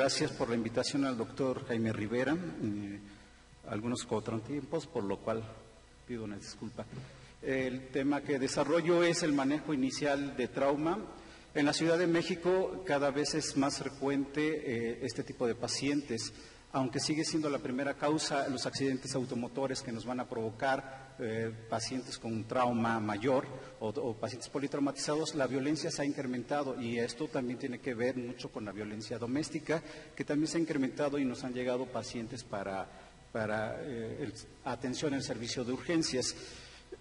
gracias por la invitación al doctor Jaime Rivera, algunos contratiempos, por lo cual pido una disculpa. El tema que desarrollo es el manejo inicial de trauma. En la Ciudad de México cada vez es más frecuente este tipo de pacientes, aunque sigue siendo la primera causa los accidentes automotores que nos van a provocar pacientes con un trauma mayor o pacientes politraumatizados. La violencia se ha incrementado y esto también tiene que ver mucho con la violencia doméstica, que también se ha incrementado y nos han llegado pacientes para atención en el servicio de urgencias.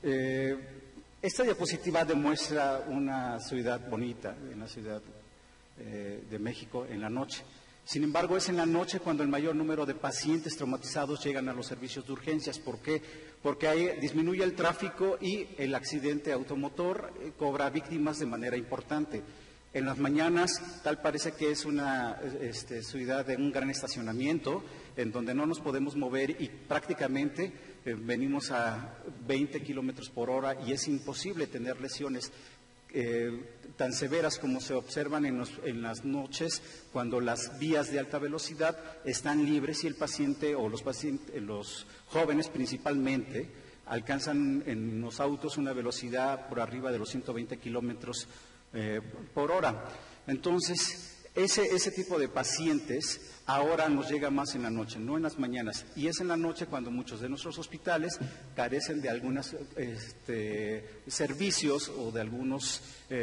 Esta diapositiva demuestra una ciudad bonita, una ciudad de México en la noche. Sin embargo, es en la noche cuando el mayor número de pacientes traumatizados llegan a los servicios de urgencias. ¿Por qué? Porque ahí disminuye el tráfico y el accidente automotor cobra víctimas de manera importante. En las mañanas, tal parece que es una ciudad de un gran estacionamiento, en donde no nos podemos mover y prácticamente venimos a 20 kilómetros por hora y es imposible tener lesiones tan severas como se observan en las noches, cuando las vías de alta velocidad están libres y el paciente o los jóvenes principalmente alcanzan en los autos una velocidad por arriba de los 120 kilómetros por hora. Entonces, ese tipo de pacientes ahora nos llega más en la noche, no en las mañanas, y es en la noche cuando muchos de nuestros hospitales carecen de algunos servicios o de algunos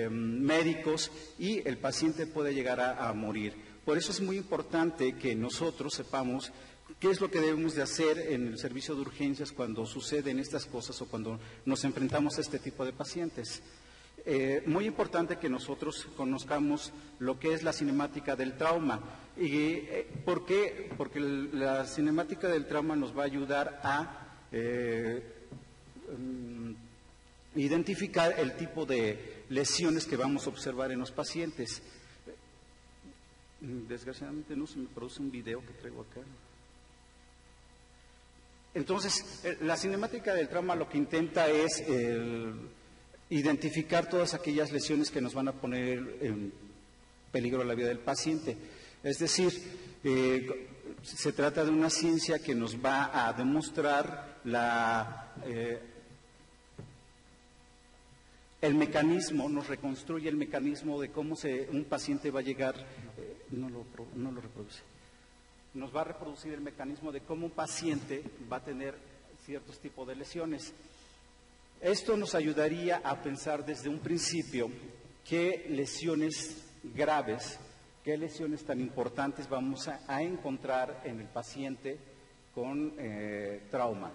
médicos y el paciente puede llegar a morir. Por eso es muy importante que nosotros sepamos qué es lo que debemos de hacer en el servicio de urgencias cuando suceden estas cosas o cuando nos enfrentamos a este tipo de pacientes. Muy importante que nosotros conozcamos lo que es la cinemática del trauma. ¿Y por qué? Porque la cinemática del trauma nos va a ayudar a identificar el tipo de lesiones que vamos a observar en los pacientes. Desgraciadamente no se me produce un video que traigo acá. Entonces, la cinemática del trauma lo que intenta es identificar todas aquellas lesiones que nos van a poner en peligro la vida del paciente. Es decir, se trata de una ciencia que nos va a demostrar el mecanismo, nos reconstruye el mecanismo de cómo un paciente va a llegar, no lo reproduce, nos va a reproducir el mecanismo de cómo un paciente va a tener ciertos tipos de lesiones. Esto nos ayudaría a pensar desde un principio qué lesiones graves, qué lesiones tan importantes vamos a encontrar en el paciente con trauma.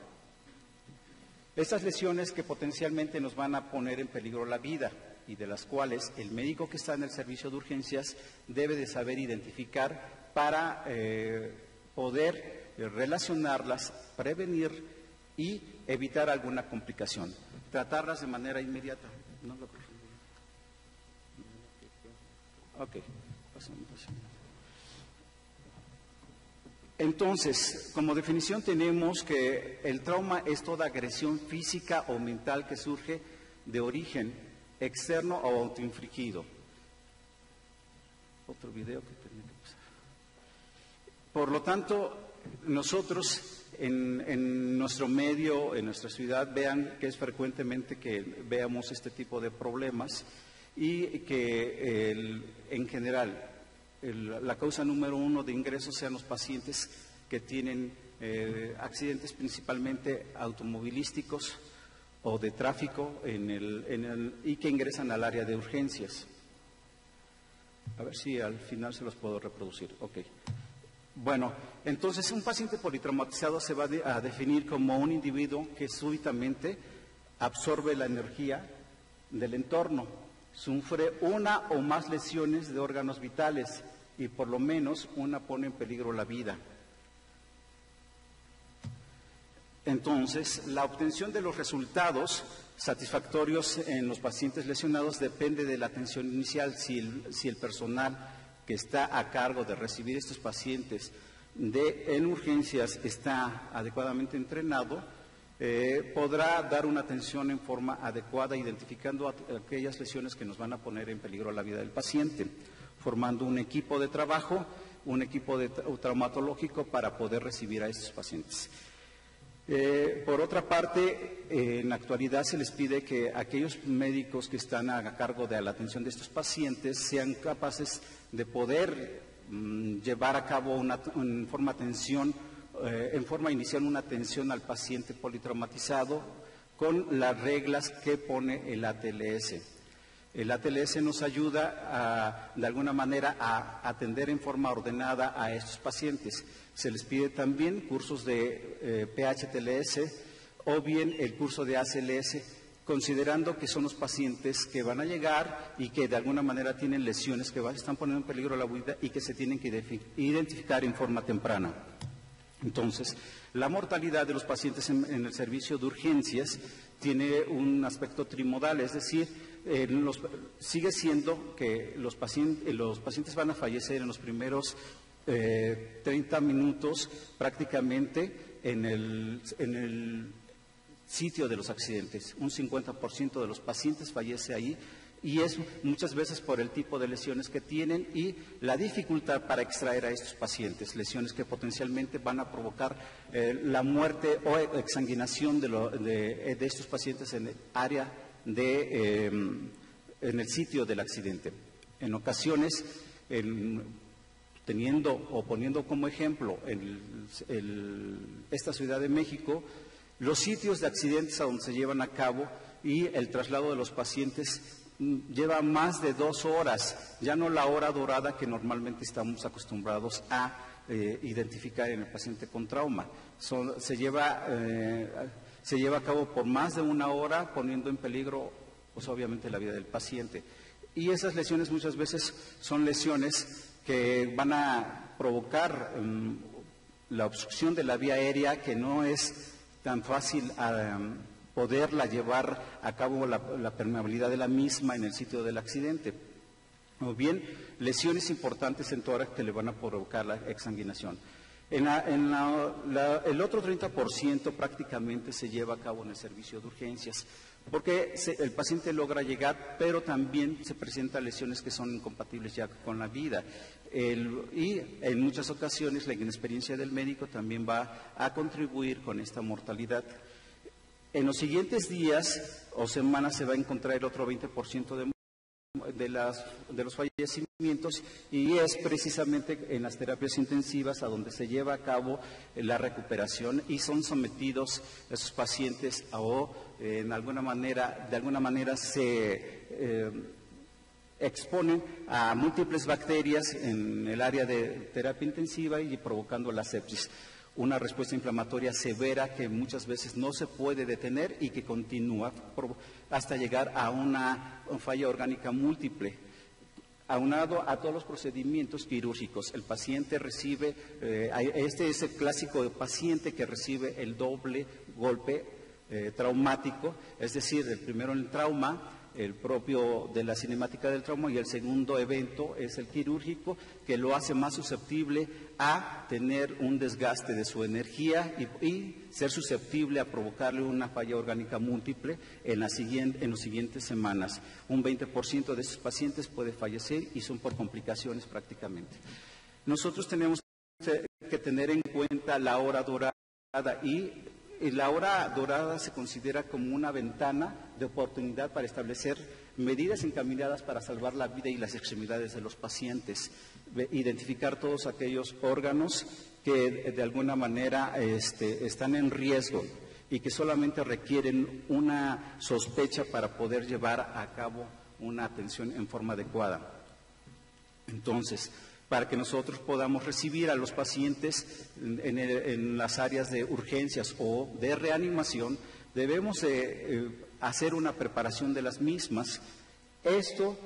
Estas lesiones que potencialmente nos van a poner en peligro la vida y de las cuales el médico que está en el servicio de urgencias debe de saber identificar para poder relacionarlas, prevenir y evitar alguna complicación. Tratarlas de manera inmediata. Ok. Entonces, como definición tenemos que el trauma es toda agresión física o mental que surge de origen externo o autoinfligido. Otro video que tenía que pasar. Por lo tanto, nosotros en nuestro medio, en nuestra ciudad, vean que es frecuentemente que veamos este tipo de problemas y que en general la causa número uno de ingresos sean los pacientes que tienen accidentes principalmente automovilísticos o de tráfico y que ingresan al área de urgencias. A ver si al final se los puedo reproducir. Ok. Bueno, entonces un paciente politraumatizado se va a definir como un individuo que súbitamente absorbe la energía del entorno, sufre una o más lesiones de órganos vitales y por lo menos una pone en peligro la vida. Entonces, la obtención de los resultados satisfactorios en los pacientes lesionados depende de la atención inicial. Si el personal que está a cargo de recibir estos pacientes en urgencias está adecuadamente entrenado, podrá dar una atención en forma adecuada, identificando aquellas lesiones que nos van a poner en peligro la vida del paciente, formando un equipo de trabajo un equipo traumatológico para poder recibir a estos pacientes. Por otra parte, en la actualidad se les pide que aquellos médicos que están a cargo de la atención de estos pacientes sean capaces de poder llevar a cabo en forma inicial una atención al paciente politraumatizado con las reglas que pone el ATLS. El ATLS nos ayuda de alguna manera a atender en forma ordenada a estos pacientes. Se les pide también cursos de PHTLS o bien el curso de ACLS, considerando que son los pacientes que van a llegar y que de alguna manera tienen lesiones que están poniendo en peligro la vida y que se tienen que identificar en forma temprana. Entonces, la mortalidad de los pacientes en el servicio de urgencias tiene un aspecto trimodal, es decir, sigue siendo que los pacientes van a fallecer en los primeros 30 minutos prácticamente en el sitio de los accidentes. Un 50% de los pacientes fallece ahí y es muchas veces por el tipo de lesiones que tienen y la dificultad para extraer a estos pacientes, lesiones que potencialmente van a provocar la muerte o exsanguinación de estos pacientes en el área en el sitio del accidente. En ocasiones, poniendo como ejemplo esta Ciudad de México, los sitios de accidentes a donde se llevan a cabo y el traslado de los pacientes lleva más de 2 horas, ya no la hora dorada que normalmente estamos acostumbrados a identificar en el paciente con trauma. Se lleva a cabo por más de 1 hora, poniendo en peligro, pues obviamente, la vida del paciente. Y esas lesiones muchas veces son lesiones que van a provocar la obstrucción de la vía aérea, que no es tan fácil poderla llevar a cabo la permeabilidad de la misma en el sitio del accidente. O bien, lesiones importantes en tórax que le van a provocar la exsanguinación. El otro 30% prácticamente se lleva a cabo en el servicio de urgencias, porque el paciente logra llegar, pero también se presentan lesiones que son incompatibles ya con la vida. Y en muchas ocasiones la inexperiencia del médico también va a contribuir con esta mortalidad. En los siguientes días o semanas se va a encontrar el otro 20% de los fallecimientos, y es precisamente en las terapias intensivas a donde se lleva a cabo la recuperación y son sometidos esos pacientes de alguna manera se exponen a múltiples bacterias en el área de terapia intensiva y provocando la sepsis. Una respuesta inflamatoria severa que muchas veces no se puede detener y que continúa hasta llegar a una falla orgánica múltiple. Aunado a todos los procedimientos quirúrgicos, el paciente recibe, este es el clásico paciente que recibe el doble golpe traumático, es decir, el primero el trauma, el propio de la cinemática del trauma, y el segundo evento es el quirúrgico, que lo hace más susceptible a tener un desgaste de su energía y ser susceptible a provocarle una falla orgánica múltiple en las siguientes semanas. Un 20% de esos pacientes puede fallecer y son por complicaciones prácticamente. Nosotros tenemos que tener en cuenta la hora dorada, y la hora dorada se considera como una ventana de oportunidad para establecer medidas encaminadas para salvar la vida y las extremidades de los pacientes, identificar todos aquellos órganos que de alguna manera están en riesgo y que solamente requieren una sospecha para poder llevar a cabo una atención en forma adecuada. Entonces, para que nosotros podamos recibir a los pacientes en las áreas de urgencias o de reanimación, debemos hacer una preparación de las mismas. Esto,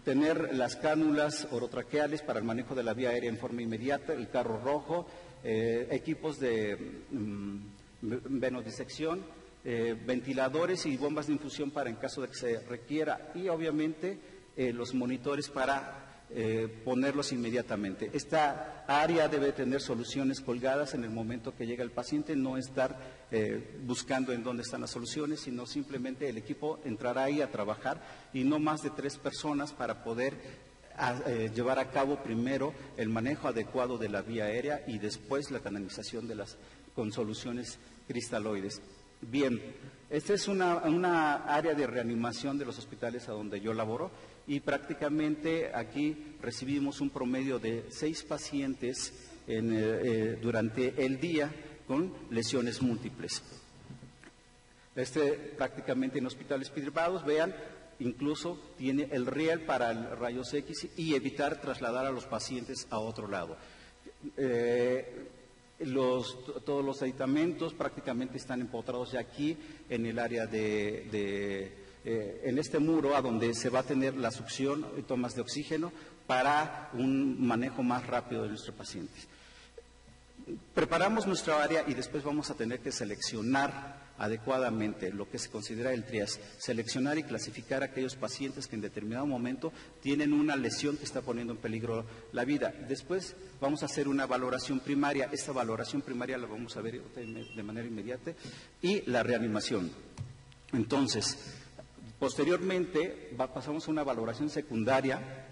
tener las cánulas orotraqueales para el manejo de la vía aérea en forma inmediata, el carro rojo, equipos de venodisección, ventiladores y bombas de infusión para en caso de que se requiera, y obviamente los monitores para ponerlos inmediatamente. Esta área debe tener soluciones colgadas en el momento que llega el paciente, no estar buscando en dónde están las soluciones, sino simplemente el equipo entrará ahí a trabajar y no más de 3 personas para poder llevar a cabo primero el manejo adecuado de la vía aérea y después la canalización con soluciones cristaloides. Bien, esta es una área de reanimación de los hospitales a donde yo laboro y prácticamente aquí recibimos un promedio de 6 pacientes durante el día con lesiones múltiples. Prácticamente en hospitales privados, vean, incluso tiene el riel para el rayos X y evitar trasladar a los pacientes a otro lado. Todos los aditamentos prácticamente están empotrados ya aquí en el área en este muro a donde se va a tener la succión y tomas de oxígeno para un manejo más rápido de nuestros pacientes. Preparamos nuestra área y después vamos a tener que seleccionar adecuadamente lo que se considera el triage, seleccionar y clasificar a aquellos pacientes que en determinado momento tienen una lesión que está poniendo en peligro la vida. Después vamos a hacer una valoración primaria, esta valoración primaria la vamos a ver de manera inmediata, y la reanimación. Entonces, posteriormente pasamos a una valoración secundaria,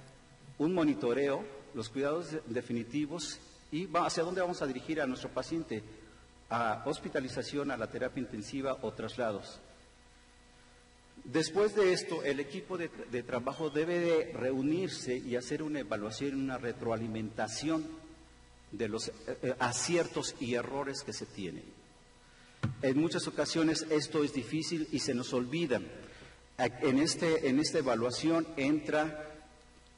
un monitoreo, los cuidados definitivos y hacia dónde vamos a dirigir a nuestro paciente, a hospitalización, a la terapia intensiva o traslados. Después de esto, el equipo de trabajo debe de reunirse y hacer una evaluación, una retroalimentación de los aciertos y errores que se tienen. En muchas ocasiones esto es difícil y se nos olvida. En esta evaluación entra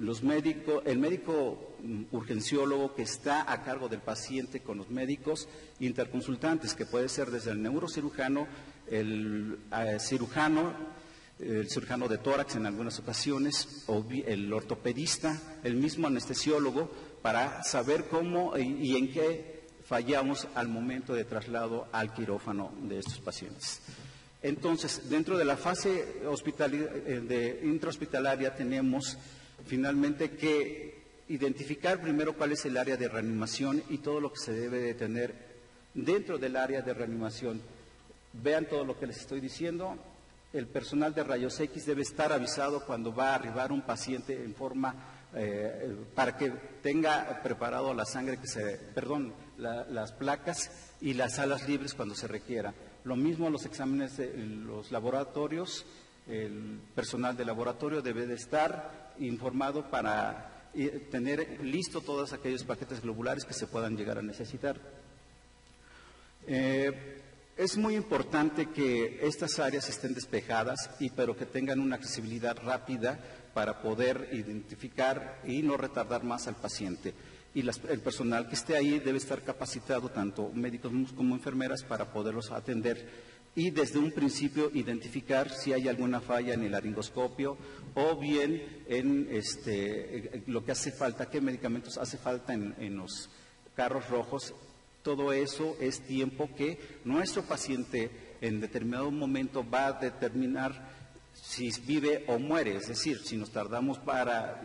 el médico urgenciólogo que está a cargo del paciente con los médicos interconsultantes, que puede ser desde el neurocirujano, el cirujano de tórax en algunas ocasiones, o el ortopedista, el mismo anestesiólogo, para saber cómo y en qué fallamos al momento de traslado al quirófano de estos pacientes. Entonces, dentro de la fase intrahospitalaria tenemos finalmente que identificar primero cuál es el área de reanimación y todo lo que se debe de tener dentro del área de reanimación. Vean todo lo que les estoy diciendo. El personal de rayos X debe estar avisado cuando va a arribar un paciente en forma para que tenga preparado la sangre, las placas y las salas libres cuando se requiera. Lo mismo los exámenes de los laboratorios, el personal de laboratorio debe de estar informado para tener listo todos aquellos paquetes globulares que se puedan llegar a necesitar. Es muy importante que estas áreas estén despejadas, pero que tengan una accesibilidad rápida para poder identificar y no retardar más al paciente. Y el personal que esté ahí debe estar capacitado, tanto médicos como enfermeras, para poderlos atender y desde un principio identificar si hay alguna falla en el laringoscopio o bien en lo que hace falta, qué medicamentos hace falta en los carros rojos. Todo eso es tiempo que nuestro paciente en determinado momento va a determinar si vive o muere. Es decir, si nos tardamos para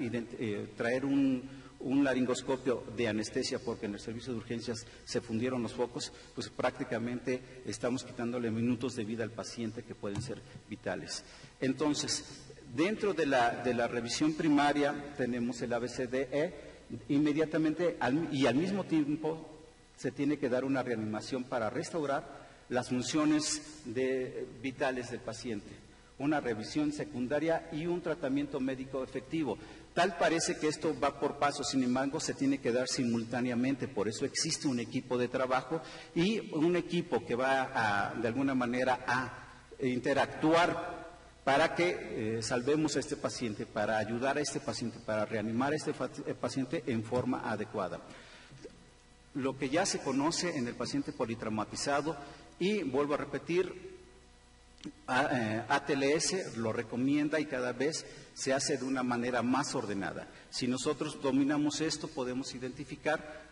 traer un laringoscopio de anestesia porque en el servicio de urgencias se fundieron los focos, pues prácticamente estamos quitándole minutos de vida al paciente que pueden ser vitales. Entonces, dentro de la revisión primaria tenemos el ABCDE, inmediatamente y al mismo tiempo se tiene que dar una reanimación para restaurar las funciones vitales del paciente, una revisión secundaria y un tratamiento médico efectivo. Tal parece que esto va por pasos, sin embargo, se tiene que dar simultáneamente. Por eso existe un equipo de trabajo y un equipo que va de alguna manera a interactuar para que salvemos a este paciente, para ayudar a este paciente, para reanimar a este paciente en forma adecuada. Lo que ya se conoce en el paciente politraumatizado, y vuelvo a repetir, ATLS lo recomienda y cada vez se hace de una manera más ordenada. Si nosotros dominamos esto, podemos identificar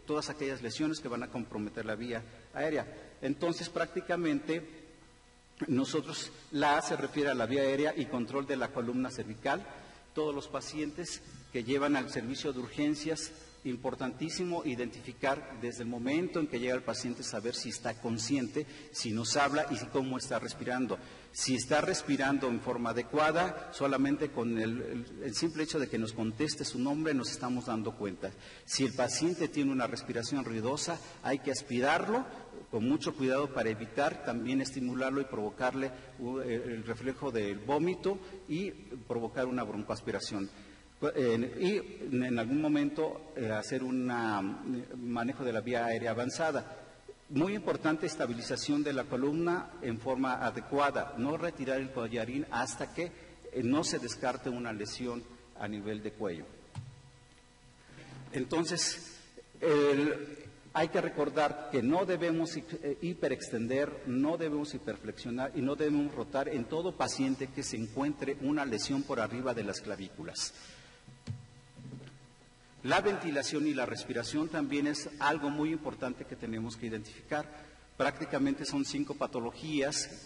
todas aquellas lesiones que van a comprometer la vía aérea. Entonces, prácticamente, nosotros, la A se refiere a la vía aérea y control de la columna cervical. Todos los pacientes que llevan al servicio de urgencias importantísimo identificar desde el momento en que llega el paciente, saber si está consciente, si nos habla y cómo está respirando. Si está respirando en forma adecuada, solamente con el simple hecho de que nos conteste su nombre nos estamos dando cuenta. Si el paciente tiene una respiración ruidosa, hay que aspirarlo con mucho cuidado para evitar también estimularlo y provocarle el reflejo del vómito y provocar una broncoaspiración. Y en algún momento hacer un manejo de la vía aérea avanzada. Muy importante, estabilización de la columna en forma adecuada, no retirar el collarín hasta que no se descarte una lesión a nivel de cuello. Entonces, hay que recordar que no debemos hiperextender, no debemos hiperflexionar y no debemos rotar en todo paciente que se encuentre una lesión por arriba de las clavículas. La ventilación y la respiración también es algo muy importante que tenemos que identificar. Prácticamente son 5 patologías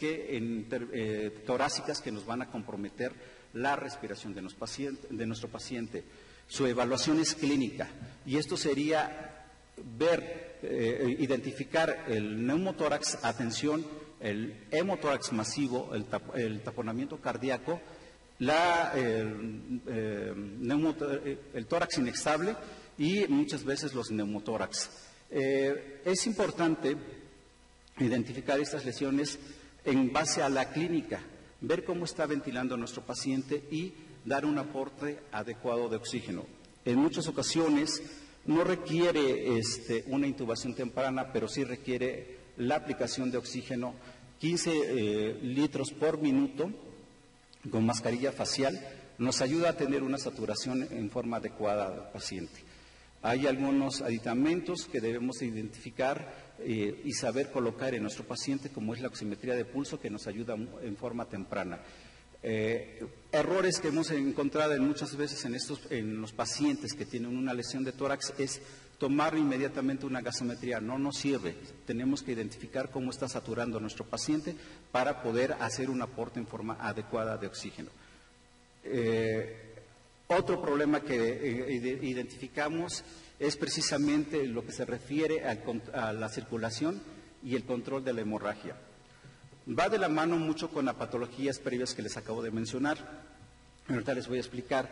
torácicas que nos van a comprometer la respiración de nuestro paciente. Su evaluación es clínica y esto sería identificar el neumotórax, atención, el hemotórax masivo, el taponamiento cardíaco, el tórax inestable y muchas veces los neumotórax. Es importante identificar estas lesiones en base a la clínica, ver cómo está ventilando nuestro paciente y dar un aporte adecuado de oxígeno. En muchas ocasiones no requiere una intubación temprana, pero sí requiere la aplicación de oxígeno 15 litros por minuto con mascarilla facial, nos ayuda a tener una saturación en forma adecuada del paciente. Hay algunos aditamentos que debemos identificar y saber colocar en nuestro paciente, como es la oximetría de pulso, que nos ayuda en forma temprana. Errores que hemos encontrado muchas veces en los pacientes que tienen una lesión de tórax es tomar inmediatamente una gasometría. No nos sirve. Tenemos que identificar cómo está saturando nuestro paciente para poder hacer un aporte en forma adecuada de oxígeno. Otro problema que identificamos es precisamente lo que se refiere a la circulación y el control de la hemorragia. Va de la mano mucho con las patologías previas que les acabo de mencionar. Ahorita les voy a explicar.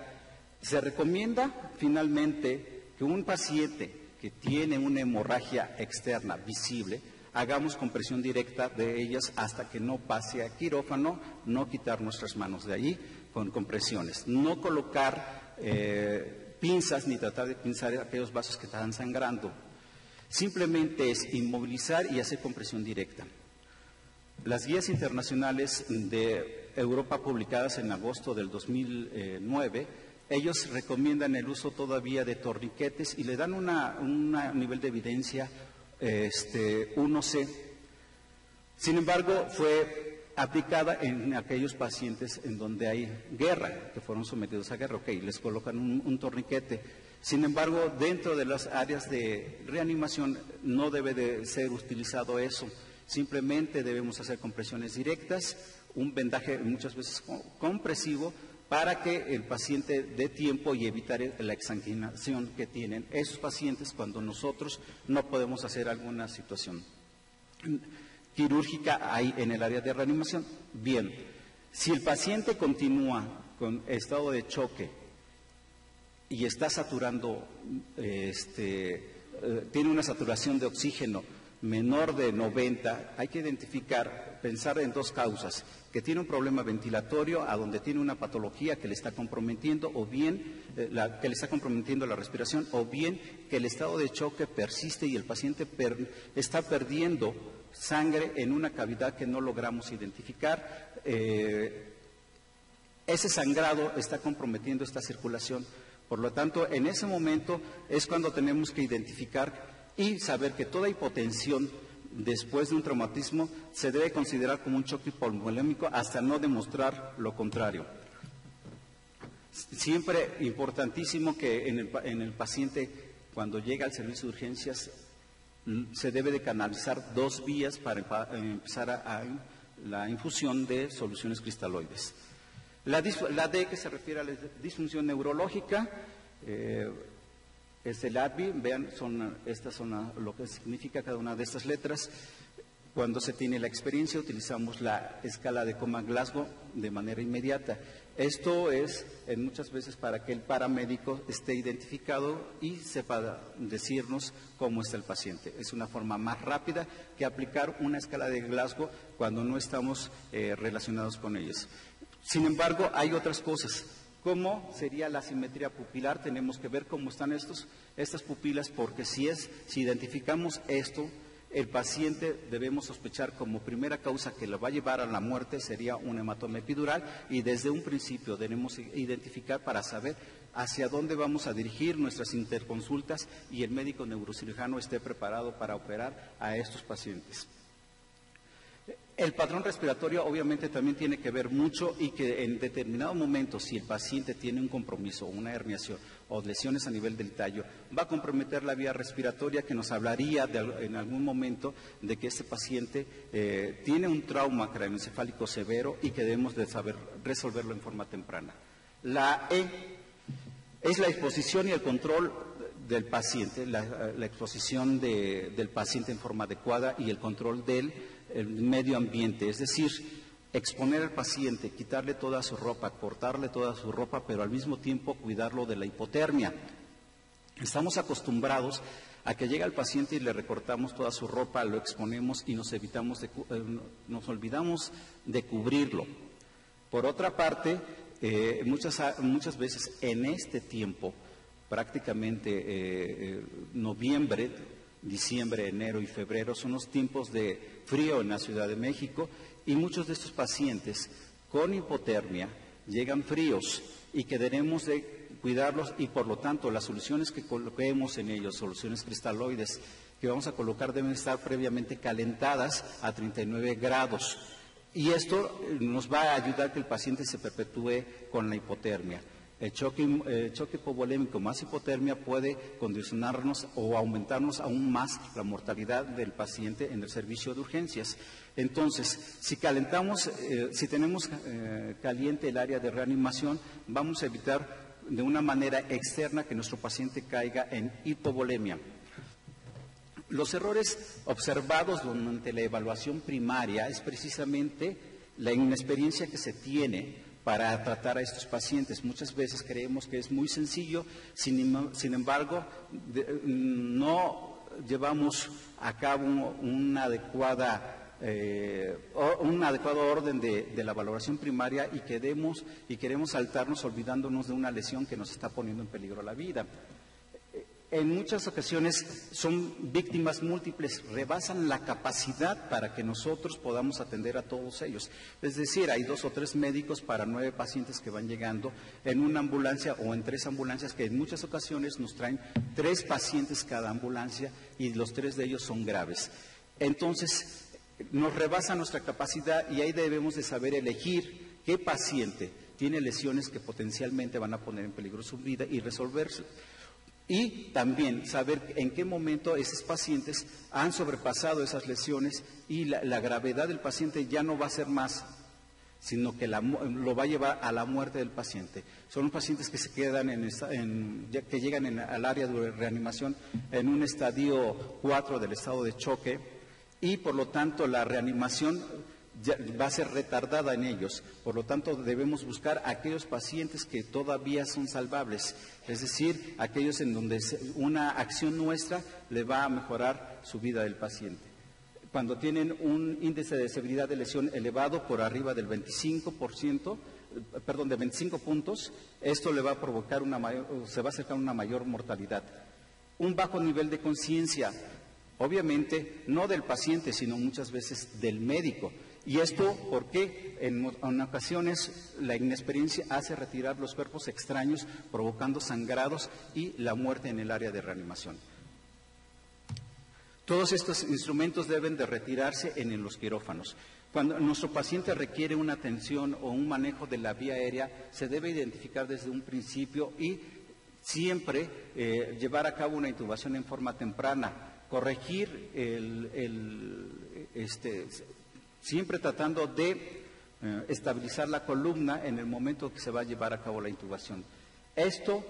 Se recomienda finalmente que un paciente que tiene una hemorragia externa visible, hagamos compresión directa de ellas hasta que no pase a quirófano, no quitar nuestras manos de allí con compresiones, no colocar pinzas ni tratar de pinzar aquellos vasos que están sangrando. Simplemente es inmovilizar y hacer compresión directa. Las guías internacionales de Europa publicadas en agosto del 2009, ellos recomiendan el uso todavía de torniquetes y le dan un nivel de evidencia 1C. Sin embargo, fue aplicada en aquellos pacientes en donde hay guerra, que fueron sometidos a guerra, les colocan un torniquete. Sin embargo, dentro de las áreas de reanimación no debe de ser utilizado eso. Simplemente debemos hacer compresiones directas, un vendaje muchas veces compresivo para que el paciente dé tiempo y evitar la exsanguinación que tienen esos pacientes cuando nosotros no podemos hacer alguna situación quirúrgica ahí en el área de reanimación. Bien, si el paciente continúa con estado de choque y está saturando, tiene una saturación de oxígeno menor de 90, hay que pensar en 2 causas: que tiene un problema ventilatorio, a donde tiene una patología que le está comprometiendo, o bien que le está comprometiendo la respiración, o bien que el estado de choque persiste y el paciente está perdiendo sangre en una cavidad que no logramos identificar. Ese sangrado está comprometiendo esta circulación. Por lo tanto, en ese momento es cuando tenemos que identificar y saber que toda hipotensión después de un traumatismo se debe considerar como un choque hipovolémico hasta no demostrar lo contrario. Siempre importantísimo que en el paciente, cuando llega al servicio de urgencias, se debe de canalizar 2 vías para empezar a la infusión de soluciones cristaloides. La D, que se refiere a la disfunción neurológica, es el ADVI, vean, estas son lo que significa cada una de estas letras. Cuando se tiene la experiencia, utilizamos la escala de Coma-Glasgow de manera inmediata. Esto es muchas veces para que el paramédico esté identificado y sepa decirnos cómo está el paciente. Es una forma más rápida que aplicar una escala de Glasgow cuando no estamos relacionados con ellos. Sin embargo, hay otras cosas. ¿Cómo sería la simetría pupilar? Tenemos que ver cómo están estas pupilas, porque si identificamos esto, el paciente debemos sospechar como primera causa que lo va a llevar a la muerte sería un hematoma epidural, y desde un principio debemos identificar para saber hacia dónde vamos a dirigir nuestras interconsultas y el médico neurocirujano esté preparado para operar a estos pacientes. El patrón respiratorio obviamente también tiene que ver mucho, y que en determinado momento, si el paciente tiene un compromiso, una herniación o lesiones a nivel del tallo, va a comprometer la vía respiratoria, que nos hablaría en algún momento de que este paciente tiene un trauma craneoencefálico severo y que debemos de saber resolverlo en forma temprana. La E es la exposición y el control del paciente, la exposición del paciente en forma adecuada y el control del medio ambiente, es decir, exponer al paciente, quitarle toda su ropa, cortarle toda su ropa, pero al mismo tiempo cuidarlo de la hipotermia. Estamos acostumbrados a que llega el paciente y le recortamos toda su ropa, lo exponemos y nos olvidamos de cubrirlo. Por otra parte, muchas veces en este tiempo, prácticamente noviembre, diciembre, enero y febrero son los tiempos de frío en la Ciudad de México, y muchos de estos pacientes con hipotermia llegan fríos y que debemos de cuidarlos, y por lo tanto las soluciones que coloquemos en ellos, soluciones cristaloides que vamos a colocar, deben estar previamente calentadas a 39 grados, y esto nos va a ayudar a que el paciente se perpetúe con la hipotermia. El choque hipovolémico más hipotermia puede condicionarnos o aumentarnos aún más la mortalidad del paciente en el servicio de urgencias. Entonces, si tenemos caliente el área de reanimación, vamos a evitar de una manera externa que nuestro paciente caiga en hipovolemia. Los errores observados durante la evaluación primaria es precisamente la inexperiencia que se tiene para tratar a estos pacientes. Muchas veces creemos que es muy sencillo, sin embargo, no llevamos a cabo un adecuado orden de la valoración primaria, y queremos saltarnos olvidándonos de una lesión que nos está poniendo en peligro la vida. En muchas ocasiones son víctimas múltiples, rebasan la capacidad para que nosotros podamos atender a todos ellos. Es decir, hay 2 o 3 médicos para 9 pacientes que van llegando en una ambulancia o en 3 ambulancias, que en muchas ocasiones nos traen 3 pacientes cada ambulancia, y los 3 de ellos son graves. Entonces, nos rebasa nuestra capacidad, y ahí debemos de saber elegir qué paciente tiene lesiones que potencialmente van a poner en peligro su vida y resolverse. Y también saber en qué momento esos pacientes han sobrepasado esas lesiones, y la gravedad del paciente ya no va a ser más, sino que lo va a llevar a la muerte del paciente. Son pacientes que se quedan que llegan al área de reanimación en un estadio 4 del estado de choque, y por lo tanto la reanimación va a ser retardada en ellos. Por lo tanto, debemos buscar aquellos pacientes que todavía son salvables, es decir, aquellos en donde una acción nuestra le va a mejorar su vida del paciente. Cuando tienen un índice de severidad de lesión elevado por arriba del 25 puntos, esto le va a provocar se va a acercar a una mayor mortalidad. Un bajo nivel de conciencia, obviamente no del paciente, sino muchas veces del médico. Y esto porque en ocasiones la inexperiencia hace retirar los cuerpos extraños, provocando sangrados y la muerte en el área de reanimación. Todos estos instrumentos deben de retirarse en los quirófanos. Cuando nuestro paciente requiere una atención o un manejo de la vía aérea, se debe identificar desde un principio y siempre llevar a cabo una intubación en forma temprana, corregir siempre tratando de estabilizar la columna en el momento que se va a llevar a cabo la intubación. Esto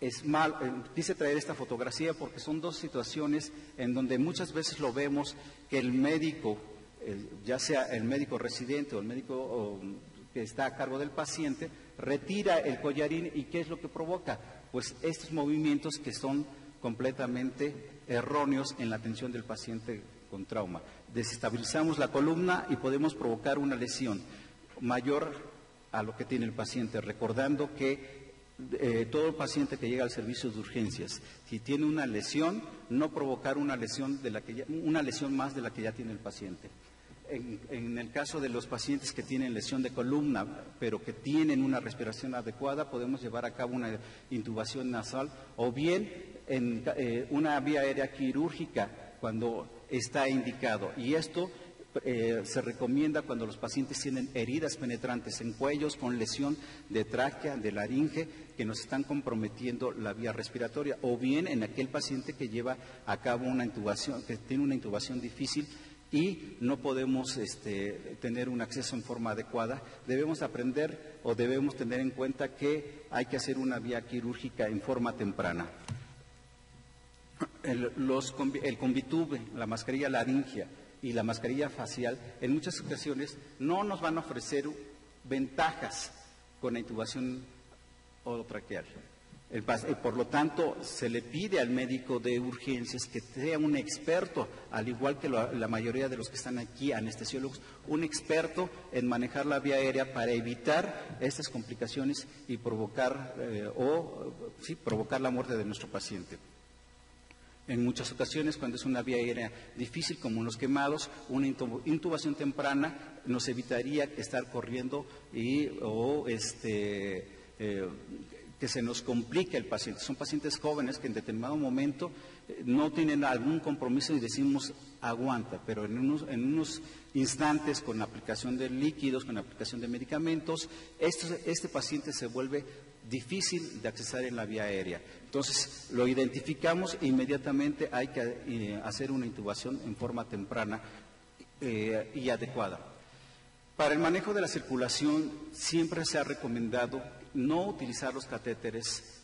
es mal, quise traer esta fotografía porque son dos situaciones en donde muchas veces lo vemos que el médico, ya sea el médico residente o el médico que está a cargo del paciente, retira el collarín y ¿qué es lo que provoca? Pues estos movimientos que son completamente erróneos en la atención del paciente con trauma. Desestabilizamos la columna y podemos provocar una lesión mayor a lo que tiene el paciente, recordando que todo paciente que llega al servicio de urgencias, si tiene una lesión, no provocar una lesión más de la que ya tiene el paciente. En el caso de los pacientes que tienen lesión de columna, pero que tienen una respiración adecuada, podemos llevar a cabo una intubación nasal o bien en una vía aérea quirúrgica cuando está indicado. Y esto se recomienda cuando los pacientes tienen heridas penetrantes en cuellos con lesión de tráquea, de laringe, que nos están comprometiendo la vía respiratoria, o bien en aquel paciente que lleva a cabo una intubación, que tiene una intubación difícil y no podemos tener un acceso en forma adecuada. Debemos aprender o debemos tener en cuenta que hay que hacer una vía quirúrgica en forma temprana. El Convitube, la mascarilla laringea y la mascarilla facial, en muchas ocasiones no nos van a ofrecer ventajas con la intubación orotraqueal. Por lo tanto, se le pide al médico de urgencias que sea un experto, al igual que la mayoría de los que están aquí, anestesiólogos, un experto en manejar la vía aérea para evitar estas complicaciones y provocar la muerte de nuestro paciente. En muchas ocasiones, cuando es una vía aérea difícil, como en los quemados, una intubación temprana nos evitaría estar corriendo que se nos complique el paciente. Son pacientes jóvenes que en determinado momento no tienen algún compromiso y decimos aguanta, pero en unos instantes, con la aplicación de líquidos, con la aplicación de medicamentos, este paciente se vuelve difícil de accesar en la vía aérea. Entonces, lo identificamos e inmediatamente hay que hacer una intubación en forma temprana y adecuada. Para el manejo de la circulación, siempre se ha recomendado no utilizar los catéteres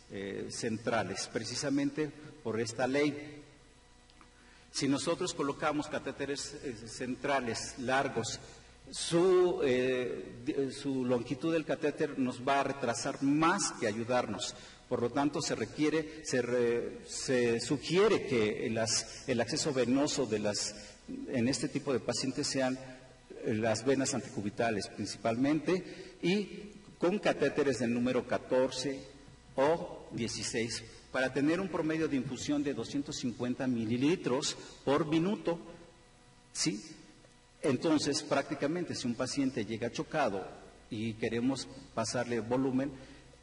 centrales, precisamente por esta ley. Si nosotros colocamos catéteres centrales largos, su longitud del catéter nos va a retrasar más que ayudarnos. Por lo tanto, se sugiere que el acceso venoso en este tipo de pacientes sean las venas anticubitales principalmente, y con catéteres del número 14 o 16, para tener un promedio de infusión de 250 mililitros por minuto, ¿sí? Entonces, prácticamente, si un paciente llega chocado y queremos pasarle volumen,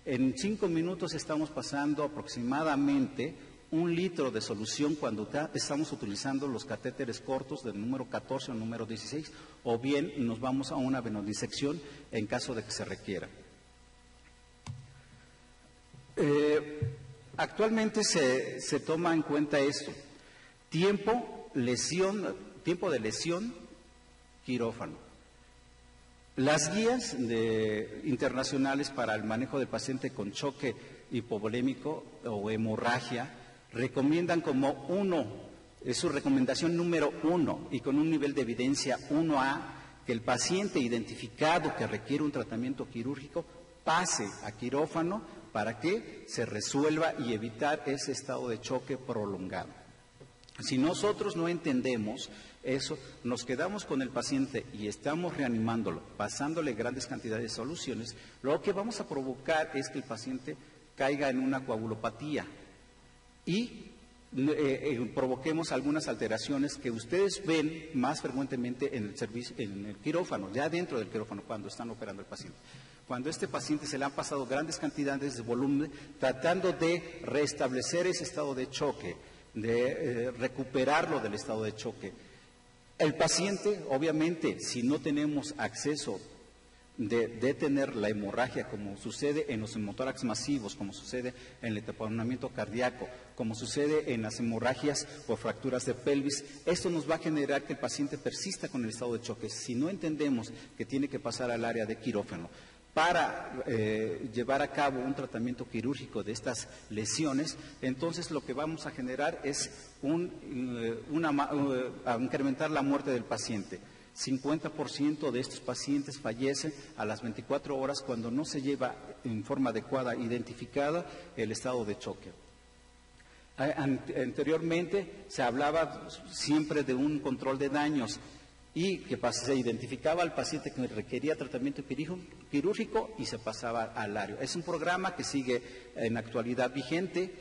en 5 minutos estamos pasando aproximadamente 1 litro de solución cuando estamos utilizando los catéteres cortos del número 14 o número 16, o bien nos vamos a una venodisección en caso de que se requiera. Actualmente se toma en cuenta esto: tiempo de lesión, quirófano. Las guías internacionales para el manejo del paciente con choque hipovolémico o hemorragia recomiendan como es su recomendación número 1 y con un nivel de evidencia 1A, que el paciente identificado que requiere un tratamiento quirúrgico pase a quirófano para que se resuelva y evitar ese estado de choque prolongado. Si nosotros no entendemos eso, nos quedamos con el paciente y estamos reanimándolo, pasándole grandes cantidades de soluciones, lo que vamos a provocar es que el paciente caiga en una coagulopatía y provoquemos algunas alteraciones que ustedes ven más frecuentemente en el quirófano, ya dentro del quirófano, cuando están operando al paciente. Cuando a este paciente se le han pasado grandes cantidades de volumen, tratando de restablecer ese estado de choque, de recuperarlo del estado de choque. El paciente, obviamente, si no tenemos acceso de detener la hemorragia, como sucede en los hemotórax masivos, como sucede en el taponamiento cardíaco, como sucede en las hemorragias por fracturas de pelvis, esto nos va a generar que el paciente persista con el estado de choque. Si no entendemos que tiene que pasar al área de quirófano, para llevar a cabo un tratamiento quirúrgico de estas lesiones, entonces lo que vamos a generar es a incrementar la muerte del paciente. 50% de estos pacientes fallecen a las 24 horas cuando no se lleva en forma adecuada identificada el estado de choque. Anteriormente se hablaba siempre de un control de daños y que se identificaba al paciente que requería tratamiento quirúrgico y se pasaba al área. Es un programa que sigue en actualidad vigente.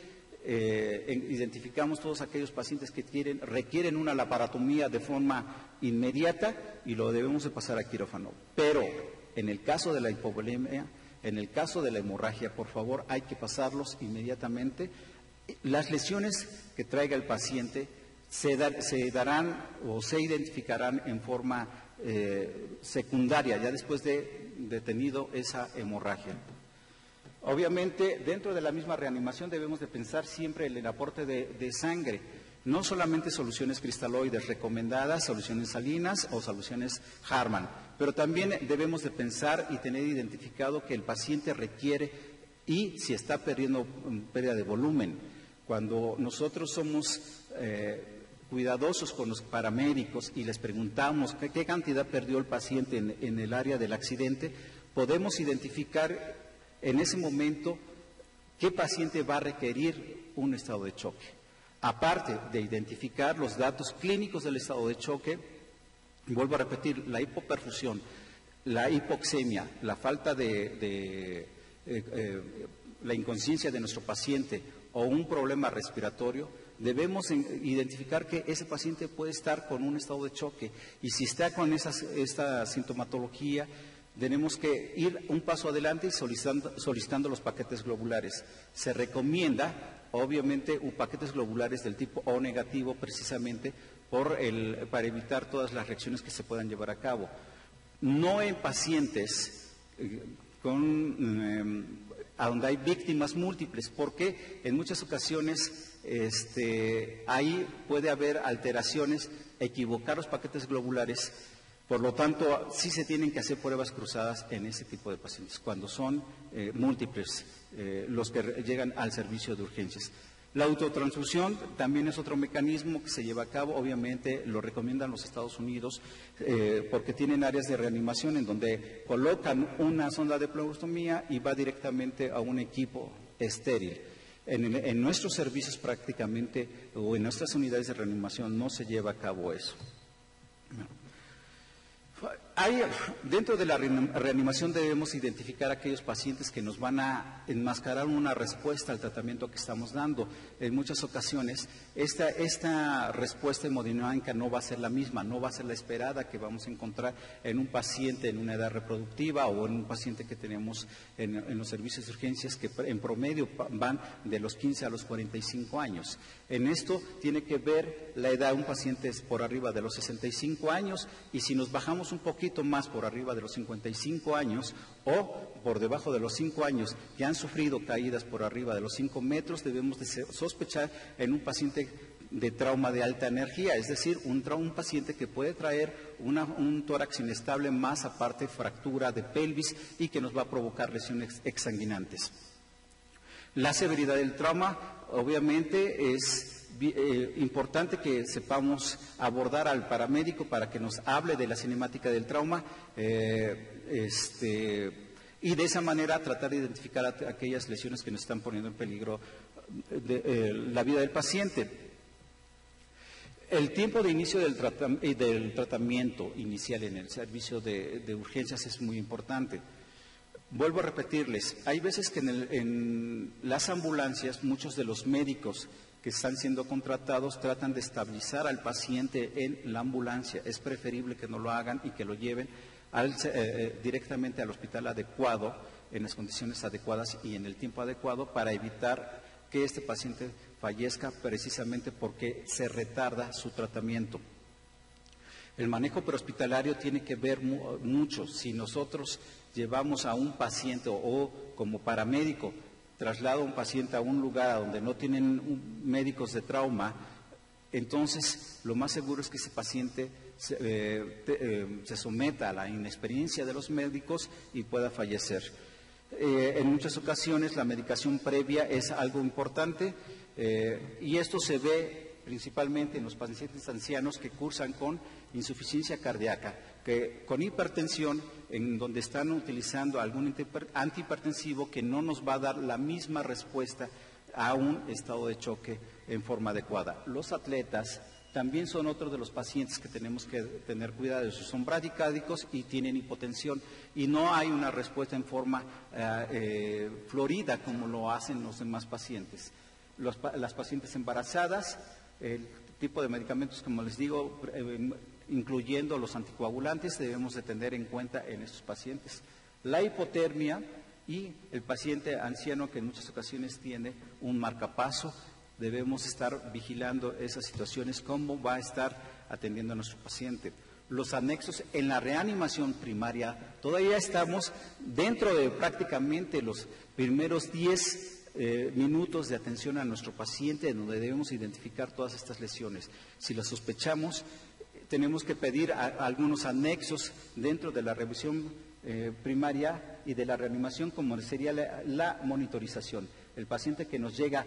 Identificamos todos aquellos pacientes que requieren una laparotomía de forma inmediata y lo debemos de pasar a quirófano. Pero en el caso de la hipovolemia, en el caso de la hemorragia, por favor, hay que pasarlos inmediatamente. Las lesiones que traiga el paciente se darán o se identificarán en forma secundaria, ya después de tenido esa hemorragia. Obviamente, dentro de la misma reanimación debemos de pensar siempre en el aporte de sangre, no solamente soluciones cristaloides recomendadas, soluciones salinas o soluciones Harman, pero también debemos de pensar y tener identificado que el paciente requiere y si está perdiendo pérdida de volumen. Cuando nosotros somos cuidadosos con los paramédicos y les preguntamos qué cantidad perdió el paciente en el área del accidente, podemos identificar en ese momento qué paciente va a requerir un estado de choque. Aparte de identificar los datos clínicos del estado de choque, vuelvo a repetir, la hipoperfusión, la hipoxemia, la falta la inconsciencia de nuestro paciente o un problema respiratorio, debemos identificar que ese paciente puede estar con un estado de choque y si está con esta sintomatología, tenemos que ir un paso adelante y solicitando los paquetes globulares. Se recomienda, obviamente, paquetes globulares del tipo O negativo precisamente para evitar todas las reacciones que se puedan llevar a cabo. No en pacientes donde hay víctimas múltiples, porque en muchas ocasiones ahí puede haber alteraciones, equivocar los paquetes globulares. Por lo tanto, sí se tienen que hacer pruebas cruzadas en ese tipo de pacientes, cuando son múltiples los que llegan al servicio de urgencias. La autotransfusión también es otro mecanismo que se lleva a cabo, obviamente lo recomiendan los Estados Unidos porque tienen áreas de reanimación en donde colocan una sonda de pleurostomía y va directamente a un equipo estéril. En nuestros servicios prácticamente o en nuestras unidades de reanimación no se lleva a cabo eso. Dentro de la reanimación debemos identificar a aquellos pacientes que nos van a enmascarar una respuesta al tratamiento que estamos dando. En muchas ocasiones esta respuesta hemodinámica no va a ser la misma, no va a ser la esperada que vamos a encontrar en un paciente en una edad reproductiva o en un paciente que tenemos en los servicios de urgencias que en promedio van de los 15 a los 45 años. En esto tiene que ver la edad, un paciente es por arriba de los 65 años y si nos bajamos un poquito más por arriba de los 55 años o por debajo de los 5 años que han sufrido caídas por arriba de los 5 metros, debemos de sospechar en un paciente de trauma de alta energía, es decir, un paciente que puede traer un tórax inestable más aparte fractura de pelvis y que nos va a provocar lesiones exsanguinantes. La severidad del trauma, obviamente, es importante que sepamos abordar al paramédico para que nos hable de la cinemática del trauma y de esa manera tratar de identificar aquellas lesiones que nos están poniendo en peligro la vida del paciente. El tiempo de inicio del tratamiento inicial en el servicio de urgencias es muy importante. Vuelvo a repetirles, hay veces que en las ambulancias muchos de los médicos que están siendo contratados tratan de estabilizar al paciente en la ambulancia. Es preferible que no lo hagan y que lo lleven directamente al hospital adecuado, en las condiciones adecuadas y en el tiempo adecuado para evitar que este paciente fallezca precisamente porque se retarda su tratamiento. El manejo prehospitalario tiene que ver mucho. Si nosotros llevamos a un paciente o como paramédico traslado a un paciente a un lugar donde no tienen médicos de trauma, entonces lo más seguro es que ese paciente se someta a la inexperiencia de los médicos y pueda fallecer. En muchas ocasiones la medicación previa es algo importante y esto se ve principalmente en los pacientes ancianos que cursan con insuficiencia cardíaca, que con hipertensión, en donde están utilizando algún antihipertensivo que no nos va a dar la misma respuesta a un estado de choque en forma adecuada. Los atletas también son otros de los pacientes que tenemos que tener cuidado. Son bradicárdicos y tienen hipotensión y no hay una respuesta en forma florida como lo hacen los demás pacientes. Las pacientes embarazadas, el tipo de medicamentos, como les digo, incluyendo los anticoagulantes, debemos de tener en cuenta en estos pacientes. La hipotermia y el paciente anciano que en muchas ocasiones tiene un marcapaso, debemos estar vigilando esas situaciones, cómo va a estar atendiendo a nuestro paciente. Los anexos en la reanimación primaria, todavía estamos dentro de prácticamente los primeros 10 minutos de atención a nuestro paciente, en donde debemos identificar todas estas lesiones. Si las sospechamos, tenemos que pedir algunos anexos dentro de la revisión primaria y de la reanimación, como sería la monitorización. El paciente que nos llega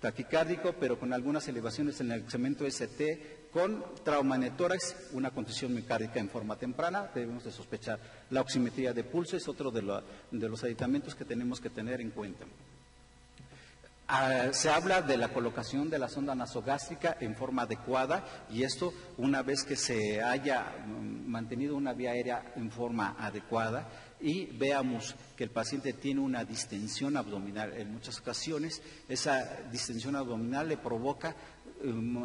taquicárdico, pero con algunas elevaciones en el segmento ST, con trauma en el tórax, una contusión miocárdica en forma temprana, debemos de sospechar. La oximetría de pulso es otro de los aditamentos que tenemos que tener en cuenta. Se habla de la colocación de la sonda nasogástrica en forma adecuada y esto una vez que se haya mantenido una vía aérea en forma adecuada y veamos que el paciente tiene una distensión abdominal. En muchas ocasiones esa distensión abdominal le provoca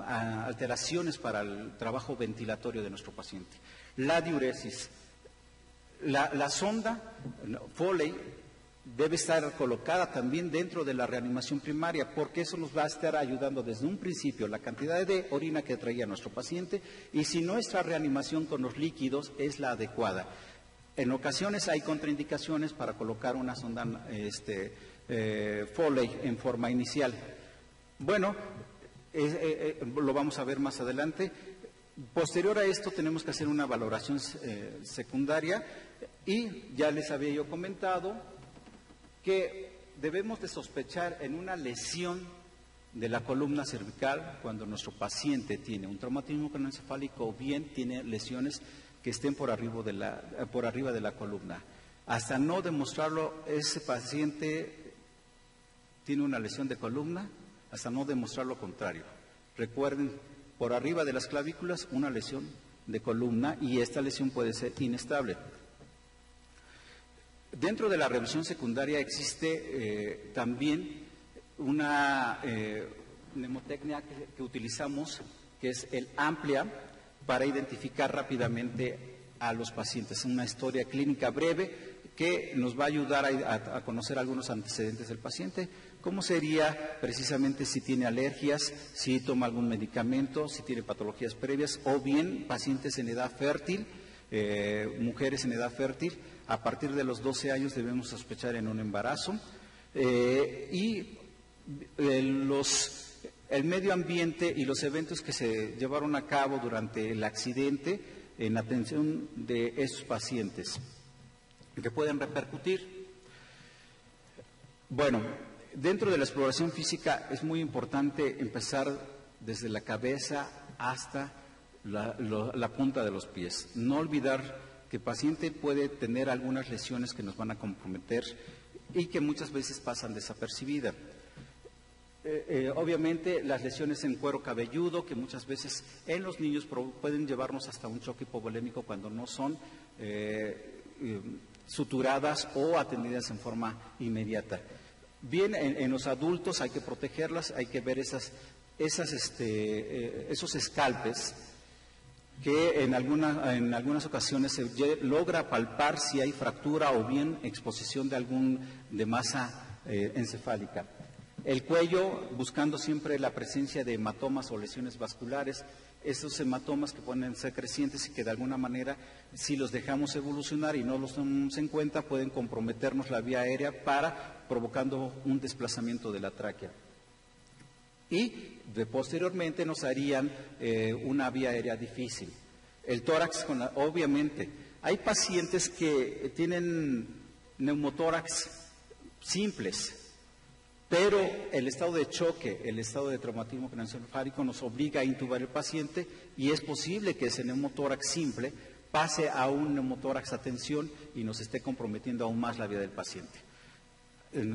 alteraciones para el trabajo ventilatorio de nuestro paciente. La diuresis. La sonda Foley debe estar colocada también dentro de la reanimación primaria, porque eso nos va a estar ayudando desde un principio la cantidad de orina que traía nuestro paciente y si nuestra reanimación con los líquidos es la adecuada. En ocasiones hay contraindicaciones para colocar una sonda Foley en forma inicial. Bueno, lo vamos a ver más adelante. Posterior a esto tenemos que hacer una valoración secundaria y ya les había yo comentado que debemos de sospechar en una lesión de la columna cervical cuando nuestro paciente tiene un traumatismo craneoencefálico o bien tiene lesiones que estén por arriba de la columna. Hasta no demostrarlo, ese paciente tiene una lesión de columna, hasta no demostrar lo contrario. Recuerden, por arriba de las clavículas, una lesión de columna y esta lesión puede ser inestable. Dentro de la revisión secundaria existe también una mnemotecnia que utilizamos, que es el AMPLIA, para identificar rápidamente a los pacientes. Una historia clínica breve que nos va a ayudar a conocer algunos antecedentes del paciente, cómo sería precisamente si tiene alergias, si toma algún medicamento, si tiene patologías previas, o bien pacientes en edad fértil, mujeres en edad fértil. A partir de los 12 años debemos sospechar en un embarazo y el medio ambiente y los eventos que se llevaron a cabo durante el accidente en atención de estos pacientes que pueden repercutir. Bueno, dentro de la exploración física es muy importante empezar desde la cabeza hasta la punta de los pies. No olvidar que el paciente puede tener algunas lesiones que nos van a comprometer y que muchas veces pasan desapercibidas. Obviamente las lesiones en cuero cabelludo, que muchas veces en los niños pueden llevarnos hasta un choque hipovolémico cuando no son suturadas o atendidas en forma inmediata. Bien, en los adultos hay que protegerlas, hay que ver esos escalpes que en algunas ocasiones se logra palpar si hay fractura o bien exposición de masa encefálica. El cuello, buscando siempre la presencia de hematomas o lesiones vasculares, esos hematomas que pueden ser crecientes y que de alguna manera, si los dejamos evolucionar y no los tomamos en cuenta, pueden comprometernos la vía aérea provocando un desplazamiento de la tráquea. posteriormente nos harían una vía aérea difícil. El tórax, obviamente, hay pacientes que tienen neumotórax simples, pero el estado de choque, el estado de traumatismo craneoencefálico nos obliga a intubar al paciente y es posible que ese neumotórax simple pase a un neumotórax a tensión y nos esté comprometiendo aún más la vida del paciente. En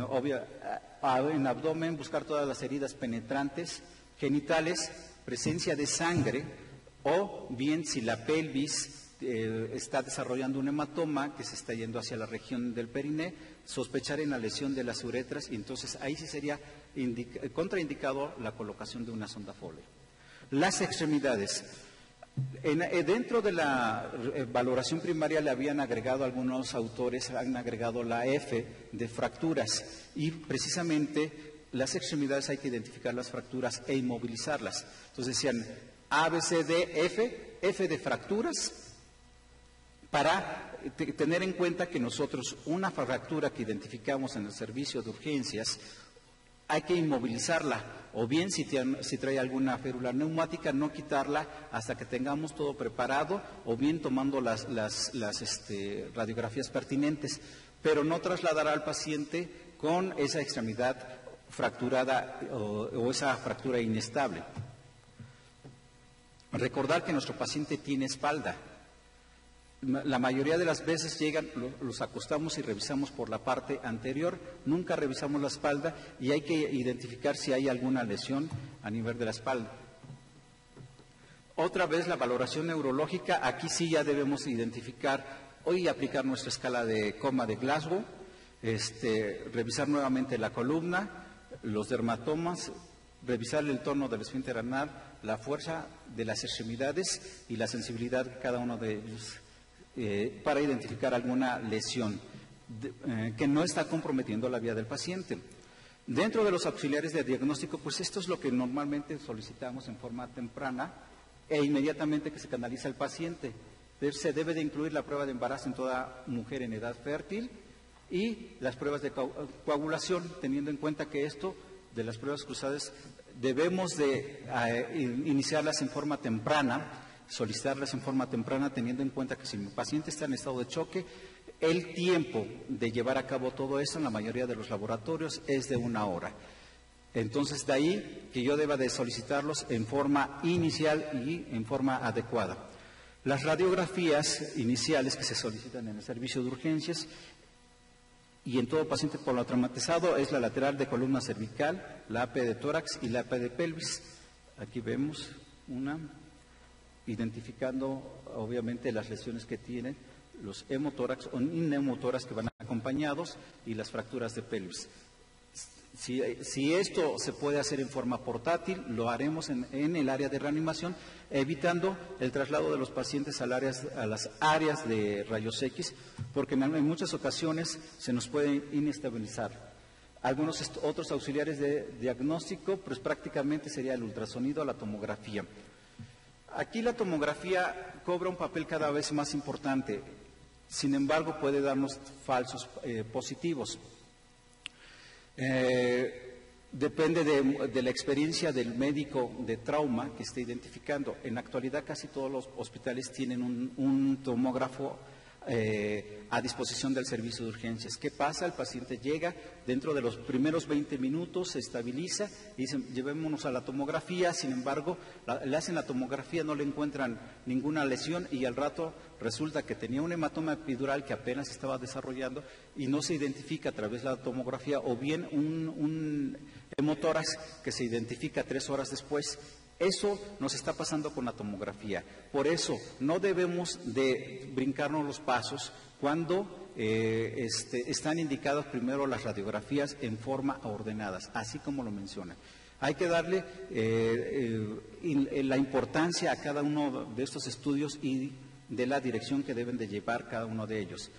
abdomen, buscar todas las heridas penetrantes, genitales, presencia de sangre, o bien si la pelvis está desarrollando un hematoma que se está yendo hacia la región del periné, sospechar en la lesión de las uretras, y entonces ahí sí sería contraindicado la colocación de una sonda Foley. Las extremidades. Dentro de la valoración primaria le habían agregado, algunos autores han agregado la F de fracturas, y precisamente las extremidades hay que identificar las fracturas e inmovilizarlas. Entonces decían A, B, C, D, F, F de fracturas, para tener en cuenta que nosotros una fractura que identificamos en el servicio de urgencias hay que inmovilizarla, o bien si trae alguna férula neumática, no quitarla hasta que tengamos todo preparado, o bien tomando las radiografías pertinentes, pero no trasladar al paciente con esa extremidad fracturada o esa fractura inestable. Recordar que nuestro paciente tiene espalda. La mayoría de las veces llegan, los acostamos y revisamos por la parte anterior, nunca revisamos la espalda y hay que identificar si hay alguna lesión a nivel de la espalda. Otra vez la valoración neurológica, aquí sí ya debemos identificar, hoy aplicar nuestra escala de coma de Glasgow, revisar nuevamente la columna, los dermatomas, revisar el tono del esfínter anal, la fuerza de las extremidades y la sensibilidad de cada uno de ellos. Para identificar alguna lesión que no está comprometiendo la vida del paciente. Dentro de los auxiliares de diagnóstico, pues esto es lo que normalmente solicitamos en forma temprana e inmediatamente que se canaliza el paciente. Se debe de incluir la prueba de embarazo en toda mujer en edad fértil y las pruebas de coagulación, teniendo en cuenta que esto de las pruebas cruzadas debemos de iniciarlas en forma temprana, solicitarlas en forma temprana, teniendo en cuenta que si mi paciente está en estado de choque, el tiempo de llevar a cabo todo eso en la mayoría de los laboratorios es de 1 hora. Entonces, de ahí que yo deba de solicitarlos en forma inicial y en forma adecuada. Las radiografías iniciales que se solicitan en el servicio de urgencias y en todo paciente politraumatizado es la lateral de columna cervical, la AP de tórax y la AP de pelvis. Aquí vemos una, identificando obviamente las lesiones que tienen, los hemotórax o neumotórax que van acompañados y las fracturas de pelvis. Si esto se puede hacer en forma portátil, lo haremos en el área de reanimación, evitando el traslado de los pacientes a las áreas de rayos X, porque en muchas ocasiones se nos puede inestabilizar. Algunos otros auxiliares de diagnóstico, pues prácticamente sería el ultrasonido o la tomografía. Aquí la tomografía cobra un papel cada vez más importante, sin embargo puede darnos falsos positivos. Depende de la experiencia del médico de trauma que esté identificando. En la actualidad casi todos los hospitales tienen un tomógrafo a disposición del servicio de urgencias. ¿Qué pasa? El paciente llega, dentro de los primeros 20 minutos se estabiliza y dicen, llevémonos a la tomografía, sin embargo, le hacen la tomografía, no le encuentran ninguna lesión y al rato resulta que tenía un hematoma epidural que apenas estaba desarrollando y no se identifica a través de la tomografía, o bien un hemotórax que se identifica 3 horas después. Eso nos está pasando con la tomografía. Por eso no debemos de brincarnos los pasos cuando están indicadas primero las radiografías en forma ordenadas, así como lo menciona. Hay que darle la importancia a cada uno de estos estudios y de la dirección que deben de llevar cada uno de ellos.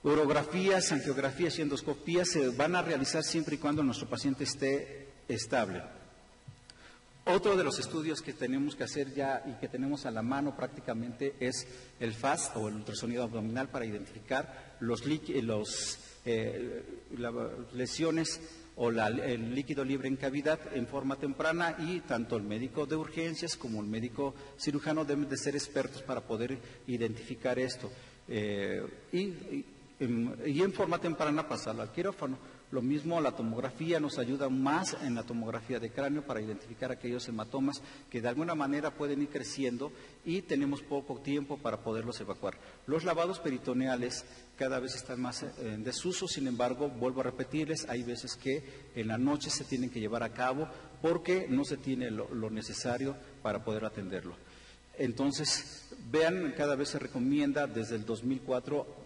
Urografías, angiografías y endoscopías se van a realizar siempre y cuando nuestro paciente esté estable. Otro de los estudios que tenemos que hacer ya y que tenemos a la mano prácticamente es el FAST o el ultrasonido abdominal para identificar las lesiones o el líquido libre en cavidad en forma temprana, y tanto el médico de urgencias como el médico cirujano deben de ser expertos para poder identificar esto. Y en forma temprana pasarlo al quirófano. Lo mismo, la tomografía nos ayuda más en la tomografía de cráneo para identificar aquellos hematomas que de alguna manera pueden ir creciendo y tenemos poco tiempo para poderlos evacuar. Los lavados peritoneales cada vez están más en desuso, sin embargo, vuelvo a repetirles, hay veces que en la noche se tienen que llevar a cabo porque no se tiene lo necesario para poder atenderlo. Entonces, vean, cada vez se recomienda desde el 2004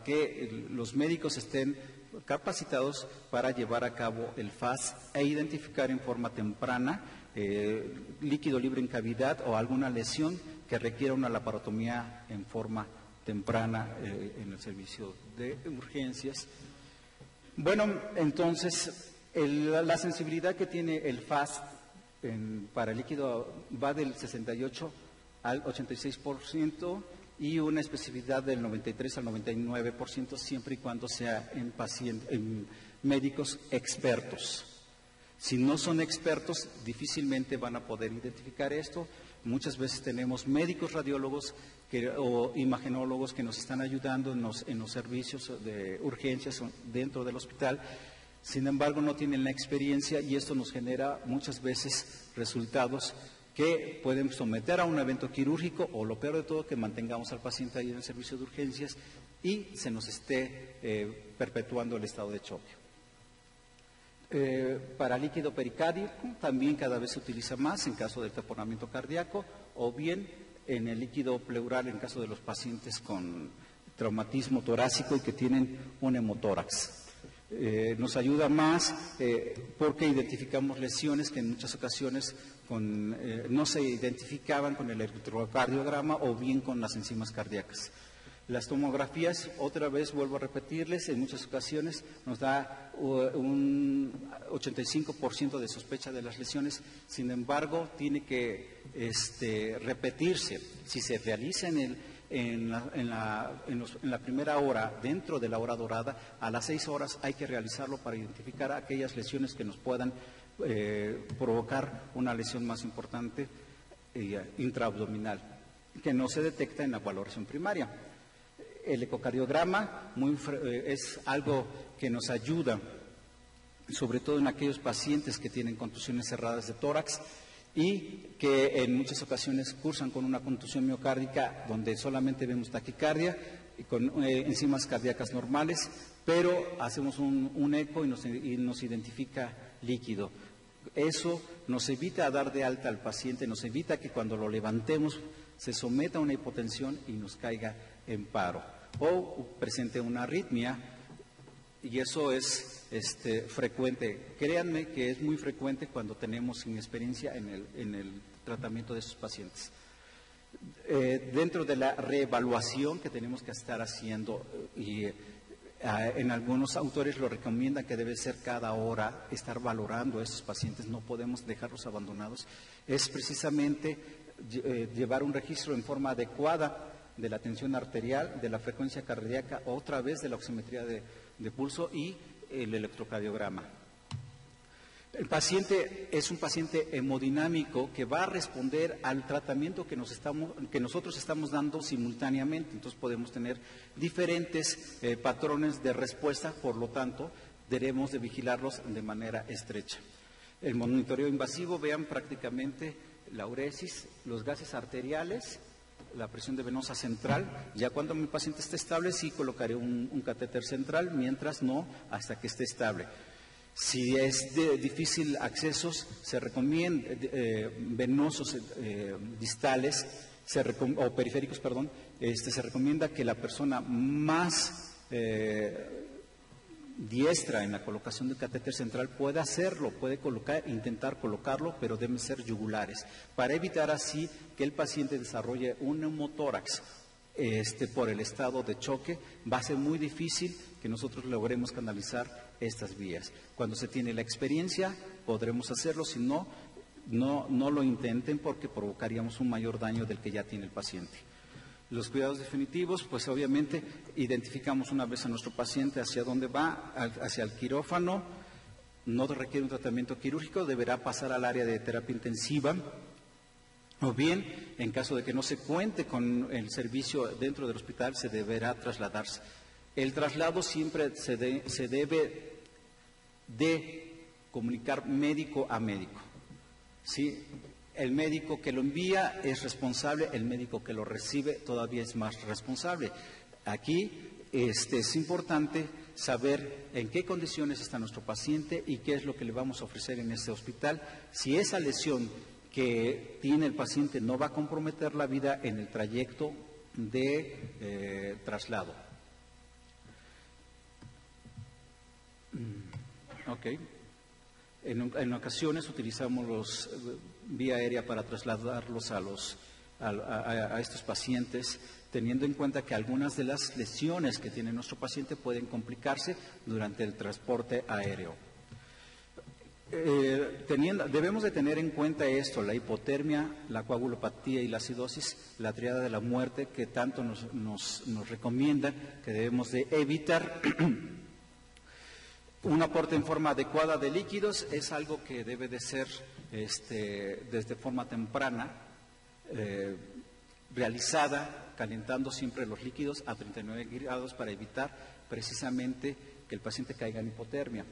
que los médicos estén capacitados para llevar a cabo el FAS e identificar en forma temprana líquido libre en cavidad o alguna lesión que requiera una laparotomía en forma temprana en el servicio de urgencias. Bueno, entonces, la sensibilidad que tiene el FAS para el líquido va del 68 al 86%, y una especificidad del 93 al 99%, siempre y cuando sea en médicos expertos. Si no son expertos, difícilmente van a poder identificar esto. Muchas veces tenemos médicos radiólogos o imagenólogos que nos están ayudando en los servicios de urgencias dentro del hospital. Sin embargo, no tienen la experiencia y esto nos genera muchas veces resultados que pueden someter a un evento quirúrgico o, lo peor de todo, que mantengamos al paciente ahí en el servicio de urgencias y se nos esté perpetuando el estado de choque. Para líquido pericárdico también cada vez se utiliza más en caso del taponamiento cardíaco o bien en el líquido pleural en caso de los pacientes con traumatismo torácico y que tienen un hemotórax. Nos ayuda más porque identificamos lesiones que en muchas ocasiones no se identificaban con el electrocardiograma o bien con las enzimas cardíacas. Las tomografías, otra vez vuelvo a repetirles, en muchas ocasiones nos da un 85% de sospecha de las lesiones, sin embargo tiene que repetirse. Si se realiza en la primera hora, dentro de la hora dorada, a las 6 horas hay que realizarlo para identificar aquellas lesiones que nos puedan provocar una lesión más importante intraabdominal, que no se detecta en la valoración primaria. El ecocardiograma es algo que nos ayuda, sobre todo en aquellos pacientes que tienen contusiones cerradas de tórax y que en muchas ocasiones cursan con una contusión miocárdica donde solamente vemos taquicardia y con enzimas cardíacas normales, pero hacemos un eco y nos identifica líquido. Eso nos evita dar de alta al paciente, nos evita que cuando lo levantemos se someta a una hipotensión y nos caiga en paro o presente una arritmia, y eso es frecuente. Créanme que es muy frecuente cuando tenemos inexperiencia en el tratamiento de estos pacientes. Dentro de la reevaluación que tenemos que estar haciendo, y en algunos autores lo recomiendan que debe ser cada hora estar valorando a estos pacientes, no podemos dejarlos abandonados, es precisamente llevar un registro en forma adecuada de la tensión arterial, de la frecuencia cardíaca, otra vez de la oximetría de pulso y el electrocardiograma. El paciente es un paciente hemodinámico que va a responder al tratamiento que nosotros estamos dando simultáneamente, entonces podemos tener diferentes patrones de respuesta, por lo tanto debemos de vigilarlos de manera estrecha. El monitoreo invasivo, vean prácticamente la uresis, los gases arteriales, la presión de venosa central. Ya cuando mi paciente esté estable, sí colocaré un catéter central, mientras no, hasta que esté estable. Si es de difícil acceso, se recomienda venosos distales o periféricos, perdón, se recomienda que la persona más diestra en la colocación del catéter central pueda hacerlo, puede intentar colocarlo, pero deben ser yugulares, para evitar así que el paciente desarrolle un neumotórax. Por el estado de choque, va a ser muy difícil que nosotros logremos canalizar estas vías. Cuando se tiene la experiencia, podremos hacerlo, si no, no lo intenten porque provocaríamos un mayor daño del que ya tiene el paciente. Los cuidados definitivos, pues obviamente identificamos una vez a nuestro paciente hacia dónde va, hacia el quirófano, no requiere un tratamiento quirúrgico, deberá pasar al área de terapia intensiva, o bien, en caso de que no se cuente con el servicio dentro del hospital, se deberá trasladarse. El traslado siempre se debe de comunicar médico a médico. ¿Sí? El médico que lo envía es responsable, el médico que lo recibe todavía es más responsable. Aquí es importante saber en qué condiciones está nuestro paciente y qué es lo que le vamos a ofrecer en este hospital. Si esa lesión que tiene el paciente no va a comprometer la vida en el trayecto de traslado. Ok. En ocasiones utilizamos vía aérea para trasladarlos a estos pacientes, teniendo en cuenta que algunas de las lesiones que tiene nuestro paciente pueden complicarse durante el transporte aéreo. Debemos de tener en cuenta esto: la hipotermia, la coagulopatía y la acidosis, la triada de la muerte, que tanto nos recomiendan que debemos de evitar. Un aporte en forma adecuada de líquidos es algo que debe de ser desde forma temprana realizada, calentando siempre los líquidos a 39 grados para evitar precisamente que el paciente caiga en hipotermia.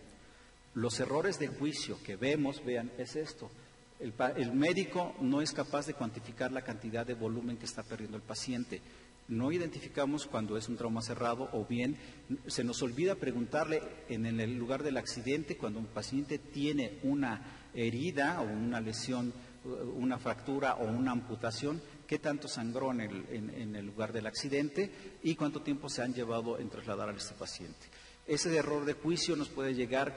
Los errores de juicio que vemos, vean, es esto: el médico no es capaz de cuantificar la cantidad de volumen que está perdiendo el paciente. No identificamos cuando es un trauma cerrado, o bien se nos olvida preguntarle en el lugar del accidente, cuando un paciente tiene una herida o una lesión, una fractura o una amputación, qué tanto sangró en el lugar del accidente y cuánto tiempo se han llevado en trasladar a este paciente. Ese error de juicio nos puede llevar a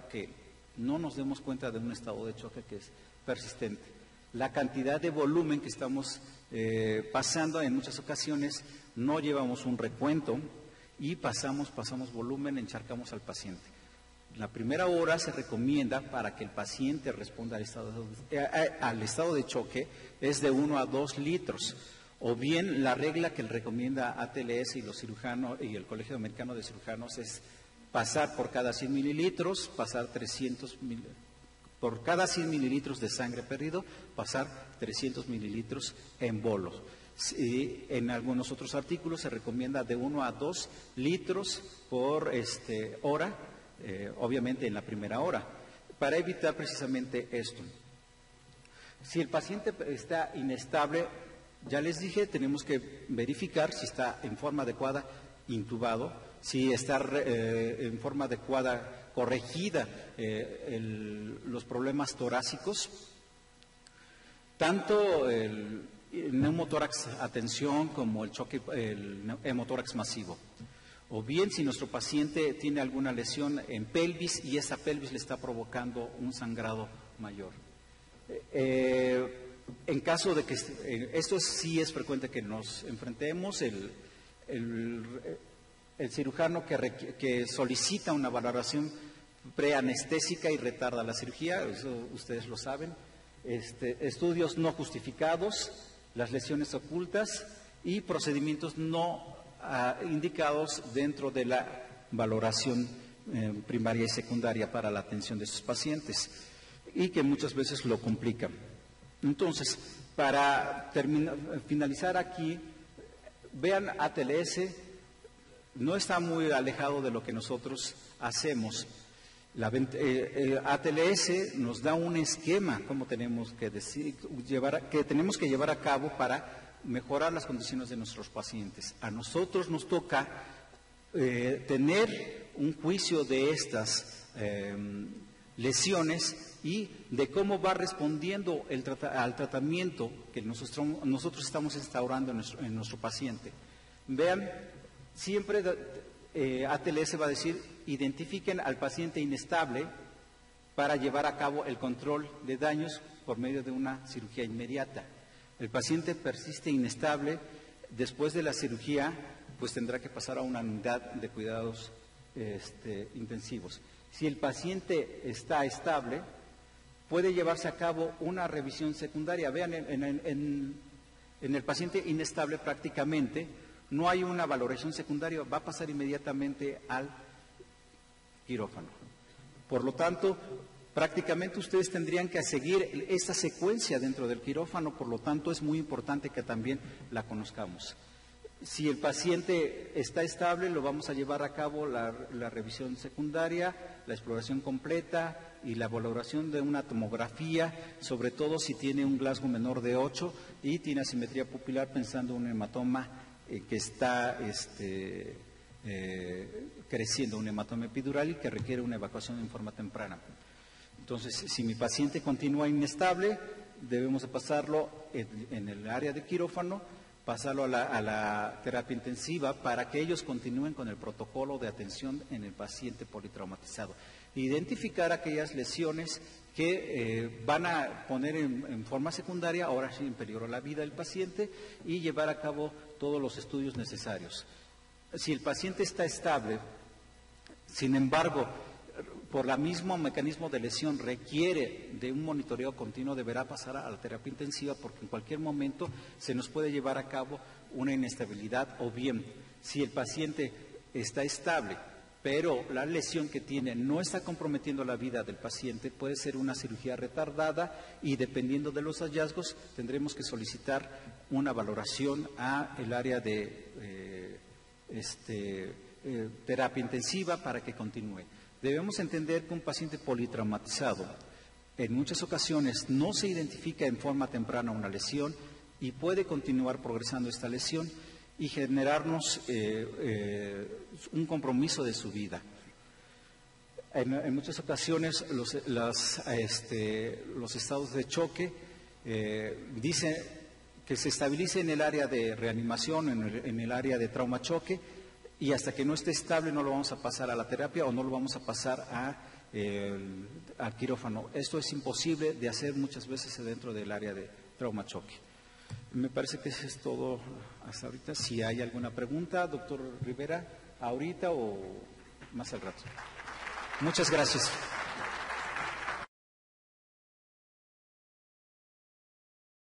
que no nos demos cuenta de un estado de choque que es persistente. La cantidad de volumen que estamos pasando en muchas ocasiones, no llevamos un recuento y pasamos volumen, encharcamos al paciente. La primera hora se recomienda para que el paciente responda al estado de choque es de 1 a 2 litros. O bien la regla que recomienda ATLS y los cirujanos y el Colegio Americano de Cirujanos es pasar por cada 100 mililitros, pasar 300 mililitros. Por cada 100 mililitros de sangre perdido, pasar 300 mililitros en bolos. En algunos otros artículos se recomienda de 1 a 2 litros por hora, obviamente en la primera hora, para evitar precisamente esto. Si el paciente está inestable, ya les dije, tenemos que verificar si está en forma adecuada intubado, si está en forma adecuada corregida los problemas torácicos, tanto el neumotórax a tensión como el hemotórax masivo. O bien si nuestro paciente tiene alguna lesión en pelvis y esa pelvis le está provocando un sangrado mayor. En caso de que esto sí es frecuente que nos enfrentemos, el cirujano que solicita una valoración preanestésica y retarda la cirugía, eso ustedes lo saben, estudios no justificados, las lesiones ocultas y procedimientos no indicados dentro de la valoración primaria y secundaria para la atención de sus pacientes y que muchas veces lo complican. Entonces, para finalizar aquí, vean, ATLS no está muy alejado de lo que nosotros hacemos. ATLS nos da un esquema cómo tenemos que llevar a cabo para mejorar las condiciones de nuestros pacientes. A nosotros nos toca tener un juicio de estas lesiones y de cómo va respondiendo al tratamiento que nosotros estamos instaurando en nuestro paciente. Vean, siempre ATLS va a decir: identifiquen al paciente inestable para llevar a cabo el control de daños por medio de una cirugía inmediata. El paciente persiste inestable, después de la cirugía, pues tendrá que pasar a una unidad de cuidados intensivos. Si el paciente está estable, puede llevarse a cabo una revisión secundaria. Vean, en el paciente inestable prácticamente no hay una valoración secundaria, va a pasar inmediatamente al quirófano. Por lo tanto, prácticamente ustedes tendrían que seguir esta secuencia dentro del quirófano, por lo tanto es muy importante que también la conozcamos. Si el paciente está estable, lo vamos a llevar a cabo la revisión secundaria, la exploración completa y la valoración de una tomografía, sobre todo si tiene un Glasgow menor de 8 y tiene asimetría pupilar, pensando en un hematoma que está creciendo, un hematoma epidural y que requiere una evacuación en forma temprana. Entonces, si mi paciente continúa inestable, debemos de pasarlo en el área de quirófano, pasarlo a la terapia intensiva para que ellos continúen con el protocolo de atención en el paciente politraumatizado. Identificar aquellas lesiones que van a poner en forma secundaria, ahora sí en peligro la vida del paciente, y llevar a cabo todos los estudios necesarios. Si el paciente está estable, sin embargo, por el mismo mecanismo de lesión requiere de un monitoreo continuo, deberá pasar a la terapia intensiva porque en cualquier momento se nos puede llevar a cabo una inestabilidad, o bien, si el paciente está estable, pero la lesión que tiene no está comprometiendo la vida del paciente, puede ser una cirugía retardada y dependiendo de los hallazgos tendremos que solicitar una valoración al área de terapia intensiva para que continúe. Debemos entender que un paciente politraumatizado en muchas ocasiones no se identifica en forma temprana una lesión y puede continuar progresando esta lesión y generarnos un compromiso de su vida. En muchas ocasiones los estados de choque dicen que se estabilice en el área de reanimación, en el área de trauma choque, y hasta que no esté estable no lo vamos a pasar a la terapia o no lo vamos a pasar al quirófano. Esto es imposible de hacer muchas veces dentro del área de trauma choque. Me parece que eso es todo hasta ahorita. Si hay alguna pregunta, doctor Rivera, ahorita o más al rato. Muchas gracias.